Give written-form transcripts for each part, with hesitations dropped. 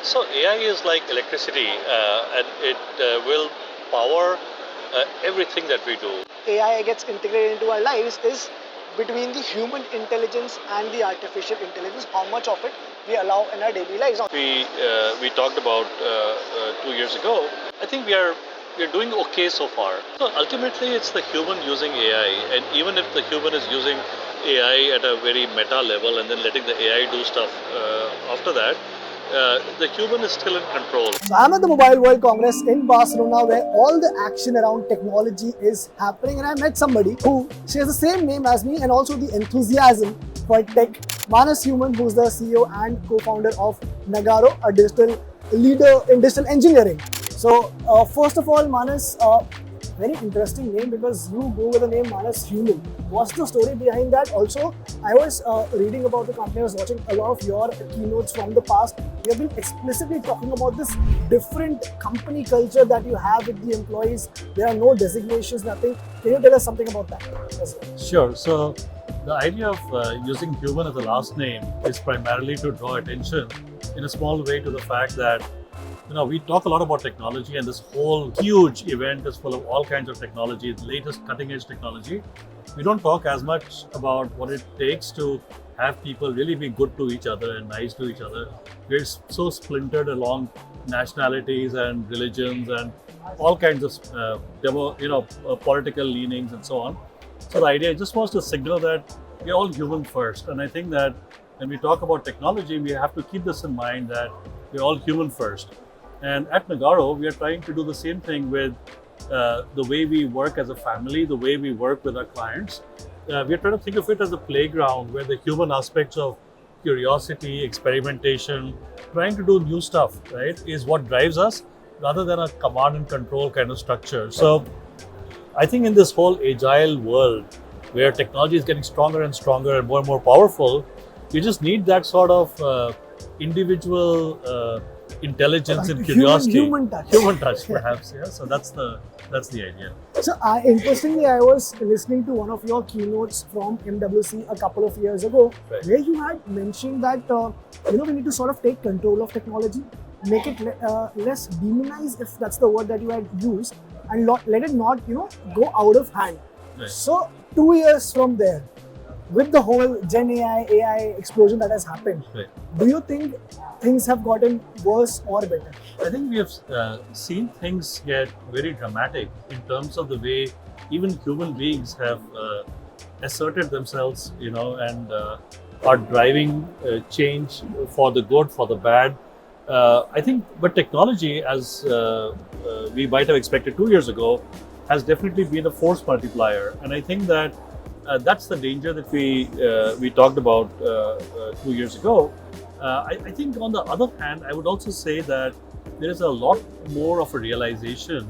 So AI is like electricity, and it will power everything that we do. AI gets integrated into our lives is between the human intelligence and the artificial intelligence, how much of it we allow in our daily lives. We talked about 2 years ago. I think we're doing okay so far. So ultimately, it's the human using AI, and even if the human is using AI at a very meta level, and then letting the AI do stuff after that, the human is still in control. So I'm at the Mobile World Congress in Barcelona where all the action around technology is happening, and I met somebody who shares the same name as me and also the enthusiasm for tech. Manas Human, who's the CEO and co-founder of Nagarro, a digital leader in digital engineering. So first of all, Manas, very interesting name because you go with the name Manas Human. What's the story behind that? Also, I was reading about the company, I was watching a lot of your keynotes from the past. You have been explicitly talking about this different company culture that you have with the employees. There are no designations, nothing. Can you tell us something about that as well? Sure. So the idea of using human as a last name is primarily to draw attention in a small way to the fact that we talk a lot about technology, and this whole huge event is full of all kinds of technology, the latest cutting edge technology. We don't talk as much about what it takes to have people really be good to each other and nice to each other. We're so splintered along nationalities and religions and all kinds of political leanings and so on. So the idea just was to signal that we're all human first. And I think that when we talk about technology, we have to keep this in mind that we're all human first. And at Nagarro, we are trying to do the same thing with the way we work as a family, the way we work with our clients. We are trying to think of it as a playground where the human aspects of curiosity, experimentation, trying to do new stuff, right, is what drives us rather than a command and control kind of structure. So I think in this whole agile world where technology is getting stronger and stronger and more powerful, you just need that sort of individual intelligence and curiosity, human touch, perhaps. Yeah. So that's the idea. So interestingly, I was listening to one of your keynotes from MWC a couple of years ago, Right. where you had mentioned that we need to sort of take control of technology, make it less demonized, if that's the word that you had used, and let it not go out of hand. Right. So 2 years from there, with the whole Gen AI explosion that has happened, Right. do you think things have gotten worse or better? I think we have seen things get very dramatic in terms of the way even human beings have asserted themselves, and are driving change for the good, for the bad. I think, but technology, as we might have expected 2 years ago, has definitely been a force multiplier. And I think that that's the danger that we talked about 2 years ago. I think on the other hand, I would also say that there is a lot more of a realization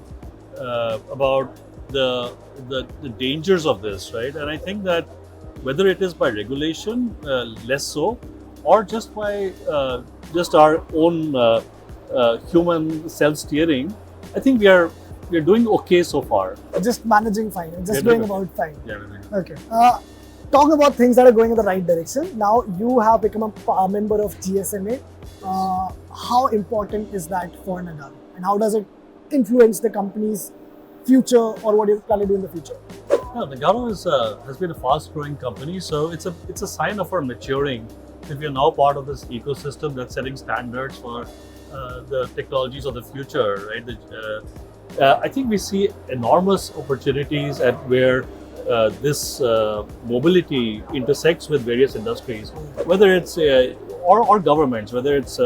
about the dangers of this, right? And I think that whether it is by regulation, less so, or just by just our own human self-steering, I think we're doing okay so far. Just managing fine, just We're going doing about fine. Yeah, we're doing Okay. Talking about things that are going in the right direction. Now you have become a member of GSMA. How important is that for Nagarro, and how does it influence the company's future, or what you plan to do in the future? Yeah, Nagarro has been a fast-growing company, so it's a sign of our maturing that we are now part of this ecosystem that's setting standards for the technologies of the future, right? I think we see enormous opportunities at where this mobility intersects with various industries, whether it's or governments, whether it's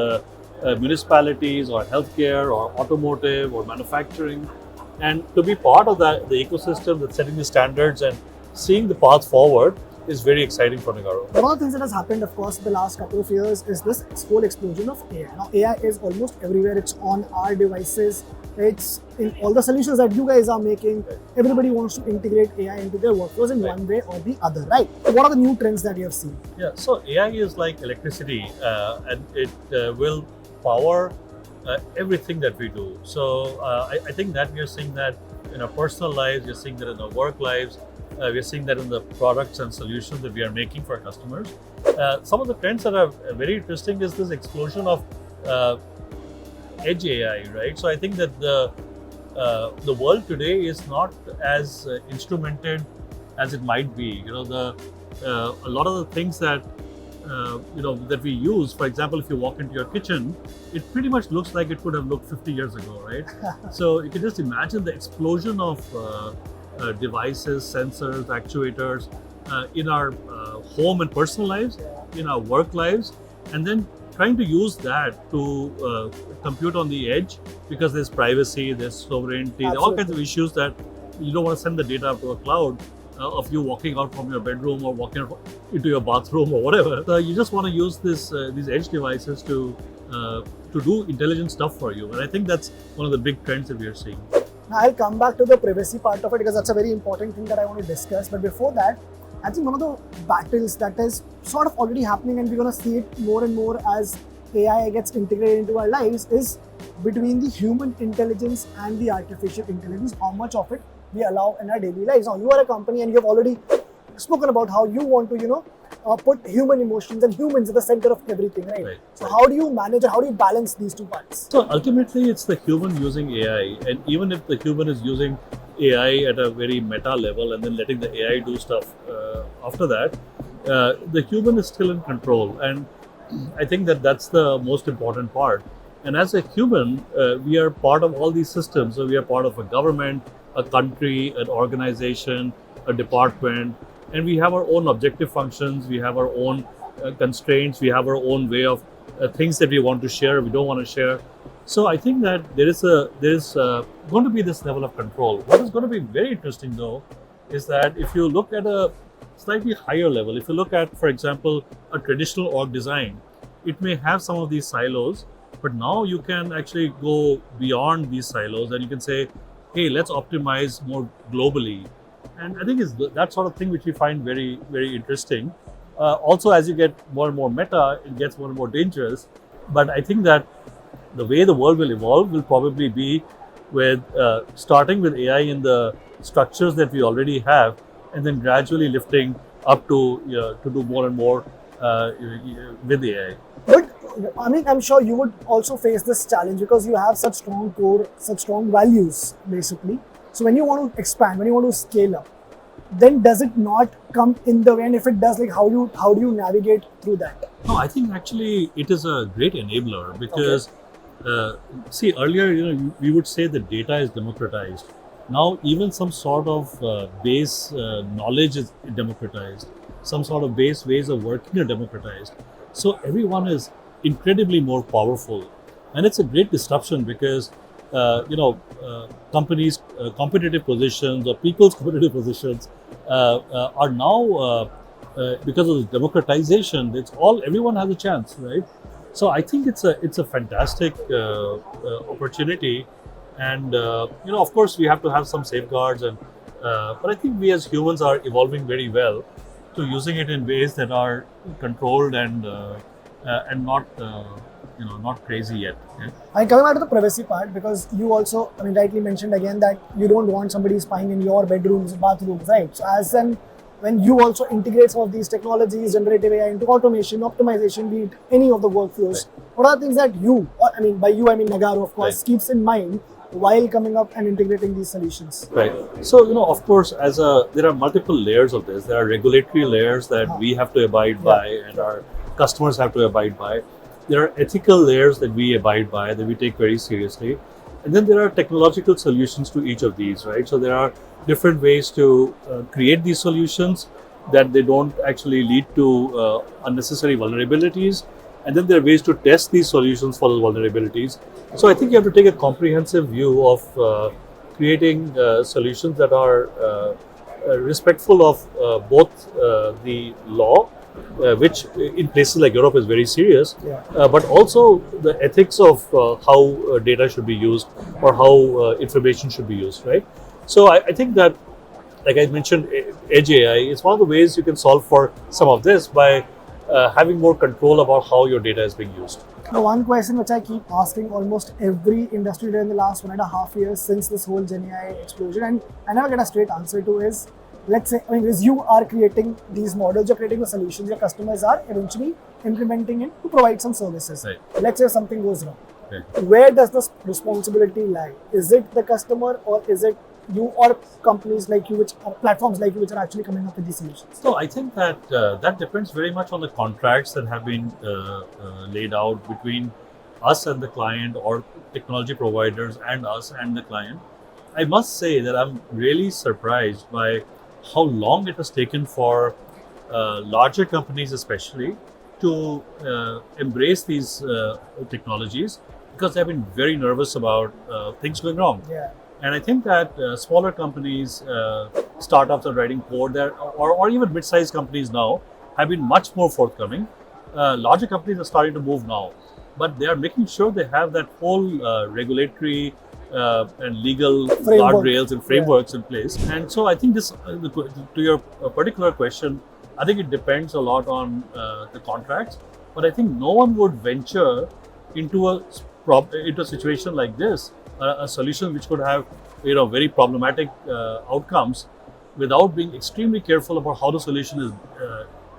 municipalities or healthcare or automotive or manufacturing. And to be part of the ecosystem that's setting the standards and seeing the path forward is very exciting for Nagarro. One of the things that has happened, of course, the last couple of years is this whole explosion of AI. Now, AI is almost everywhere. It's on our devices. It's in all the solutions that you guys are making. Everybody wants to integrate AI into their workflows in one way or the other, right? What are the new trends that you have seen? Yeah, so AI is like electricity, and it will power everything that we do. So I think that we are seeing that in our personal lives, we're seeing that in our work lives, we're seeing that in the products and solutions that we are making for our customers. Some of the trends that are very interesting is this explosion of edge AI, right? So I think that the world today is not as instrumented as it might be. A lot of the things that that we use. For example, if you walk into your kitchen, it pretty much looks like it could have looked 50 years ago, right? So you can just imagine the explosion of devices, sensors, actuators in our home and personal lives, in our work lives, and then trying to use that to compute on the edge, because there's privacy, there's sovereignty, there are all kinds of issues that you don't want to send the data up to a cloud of you walking out from your bedroom or walking out into your bathroom or whatever. So you just want to use these edge devices to do intelligent stuff for you. And I think that's one of the big trends that we are seeing. Now, I'll come back to the privacy part of it because that's a very important thing that I want to discuss. But before that, I think one of the battles that is sort of already happening, and we're going to see it more and more as AI gets integrated into our lives, is between the human intelligence and the artificial intelligence, how much of it we allow in our daily lives. Now, you are a company and you have already spoken about how you want to, put human emotions and humans at the center of everything, right? So how do you manage or how do you balance these two parts? So ultimately, it's the human using AI, and even if the human is using AI at a very meta level and then letting the AI do stuff after that, the human is still in control, and I think that that's the most important part. And as a human, we are part of all these systems. So we are part of a government, a country, an organization, a department, and we have our own objective functions, we have our own constraints, we have our own way of things that we want to share, we don't want to share. So I think that there is going to be this level of control. What is going to be very interesting though is that if you look at a slightly higher level, if you look at, for example, a traditional org design, it may have some of these silos, but now you can actually go beyond these silos and you can say, hey, let's optimize more globally. And I think it's that sort of thing which we find very, very interesting. Also, as you get more and more meta, it gets more and more dangerous. But I think that the way the world will evolve will probably be with starting with AI in the structures that we already have, and then gradually lifting up to do more and more with AI. But I mean, I'm sure you would also face this challenge because you have such strong core, such strong values, basically. So when you want to expand, when you want to scale up, then does it not come in the way? And if it does, like how do you navigate through that? No, I think actually it is a great enabler because see, earlier we would say that data is democratized. Now even some sort of base knowledge is democratized. Some sort of base ways of working are democratized. So everyone is incredibly more powerful, and it's a great disruption because companies' competitive positions or people's competitive positions are now because of the democratization. Everyone has a chance, right? So I think it's a fantastic opportunity, and of course we have to have some safeguards, but I think we as humans are evolving very well to using it in ways that are controlled and not not crazy yet. Yeah? And coming back to the privacy part, because you also, rightly mentioned again that you don't want somebody spying in your bedrooms, bathrooms, right? So when you also integrate some of these technologies, generative AI into automation, optimization, be it any of the workflows, what are the things that you, by you I mean Nagarro, of course, keeps in mind while coming up and integrating these solutions? Right. So, of course, there are multiple layers of this. There are regulatory layers that we have to abide by and our customers have to abide by. There are ethical layers that we abide by, that we take very seriously. And then there are technological solutions to each of these, right? So there are different ways to create these solutions that they don't actually lead to unnecessary vulnerabilities. And then there are ways to test these solutions for those vulnerabilities. So I think you have to take a comprehensive view of creating solutions that are respectful of both the law, which in places like Europe is very serious, but also the ethics of how data should be used or how information should be used, right? So I think that, like I mentioned, Edge AI is one of the ways you can solve for some of this by having more control about how your data is being used. Now, one question which I keep asking almost every industry leader in the last 1.5 years since this whole Gen AI explosion, and I never get a straight answer to, is, let's say, as you are creating these models, you're creating the solutions, your customers are eventually implementing it to provide some services. Right. Let's say something goes wrong. Exactly. Where does this responsibility lie? Is it the customer, or is it you, or companies like you, which are platforms like you, which are actually coming up with these solutions? So I think that that depends very much on the contracts that have been laid out between us and the client, or technology providers and us and the client. I must say that I'm really surprised by how long it has taken for larger companies, especially, to embrace these technologies, because they've been very nervous about things going wrong. Yeah. And I think that smaller companies, startups are writing code there, or even mid-sized companies now have been much more forthcoming. Larger companies are starting to move now, but they are making sure they have that whole regulatory and legal guardrails and frameworks in place. And so I think this, to your particular question, I think it depends a lot on the contracts. But I think no one would venture into a situation like this, a solution which could have very problematic outcomes, without being extremely careful about how the solution is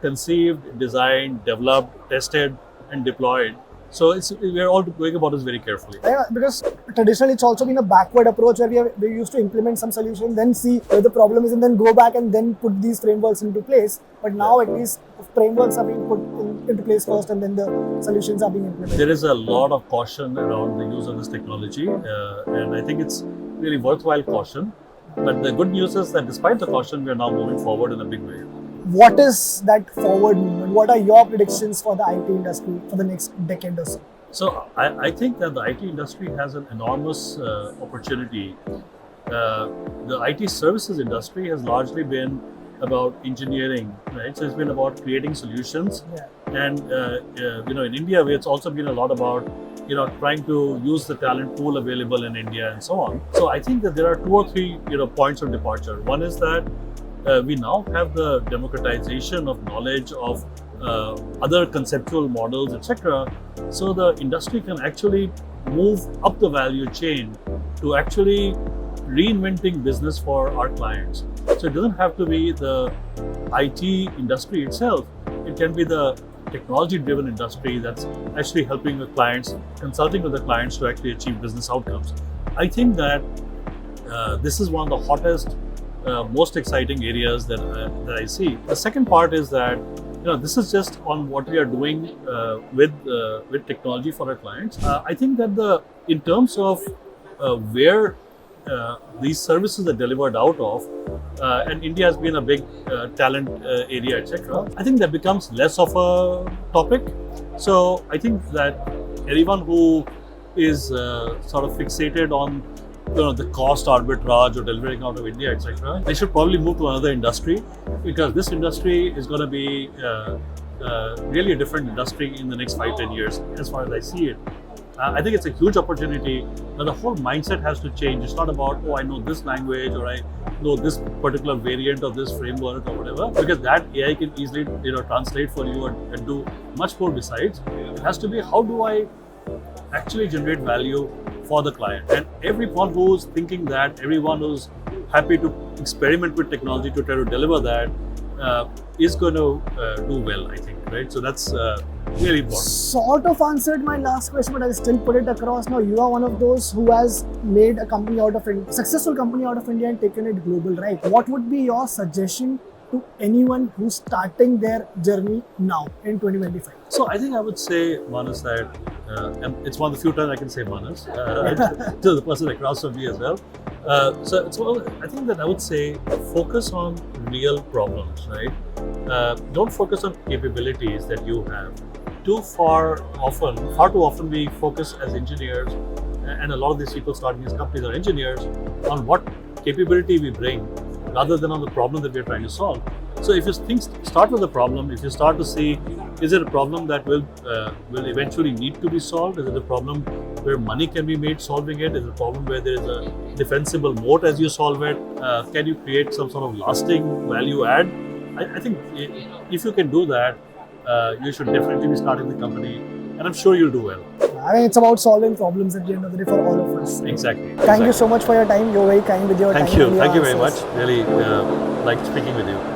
conceived, designed, developed, tested, and deployed. So we're all going about this very carefully. Yeah, because traditionally it's also been a backward approach where we used to implement some solution, then see where the problem is, and then go back and then put these frameworks into place. But now at least frameworks are being put into place first, and then the solutions are being implemented. There is a lot of caution around the use of this technology, and I think it's really worthwhile caution. But the good news is that despite the caution, we are now moving forward in a big way. What is that forward movement? What are your predictions for the IT industry for the next decade or so? So I think that the IT industry has an enormous opportunity. The IT services industry has largely been about engineering, right? So it's been about creating solutions. Yeah. And in India, it's also been a lot about trying to use the talent pool available in India and so on. So I think that there are 2 or 3 points of departure. One is that we now have the democratization of knowledge of other conceptual models, etc. So the industry can actually move up the value chain to actually reinventing business for our clients. So it doesn't have to be the IT industry itself. It can be the technology-driven industry that's actually helping the clients, consulting with the clients to actually achieve business outcomes. I think that this is one of the hottest, most exciting areas that I see. The second part is that this is just on what we are doing with technology for our clients. I think that in terms of where these services are delivered out of, and India has been a big talent area, etc. I think that becomes less of a topic. So I think that anyone who is sort of fixated on the cost arbitrage or delivering out of India, etc., they should probably move to another industry, because this industry is going to be really a different industry in the next 5-10 years, as far as I see it. I think it's a huge opportunity. Now the whole mindset has to change. It's not about, I know this language, or I know this particular variant of this framework or whatever, because that AI can easily translate for you and do much more besides. It has to be, how do I actually generate value for the client? And everyone who's thinking that, everyone who's happy to experiment with technology to try to deliver that, is going to do well, I think, right? So that's really important. Sort of answered my last question, but I'll still put it across. Now, you are one of those who has made a company out of India, successful company out of India, and taken it global, right? What would be your suggestion to anyone who's starting their journey now in 2025? So I think I would say, Manas, that and it's one of the few times I can say Manas to the person across from me as well. So I think that I would say focus on real problems, right? Don't focus on capabilities that you have. Far too often we focus as engineers, and a lot of these people starting these companies are engineers, on what capability we bring rather than on the problem that we're trying to solve. So if you start with the problem, if you start to see, is it a problem that will eventually need to be solved? Is it a problem where money can be made solving it? Is it a problem where there is a defensible moat as you solve it? Can you create some sort of lasting value add? I think if you can do that, you should definitely be starting the company, and I'm sure you'll do well. I mean, it's about solving problems at the end of the day for all of us. Exactly. Thank you so much for your time. You're very kind with your time. Thank you very much. Really liked speaking with you.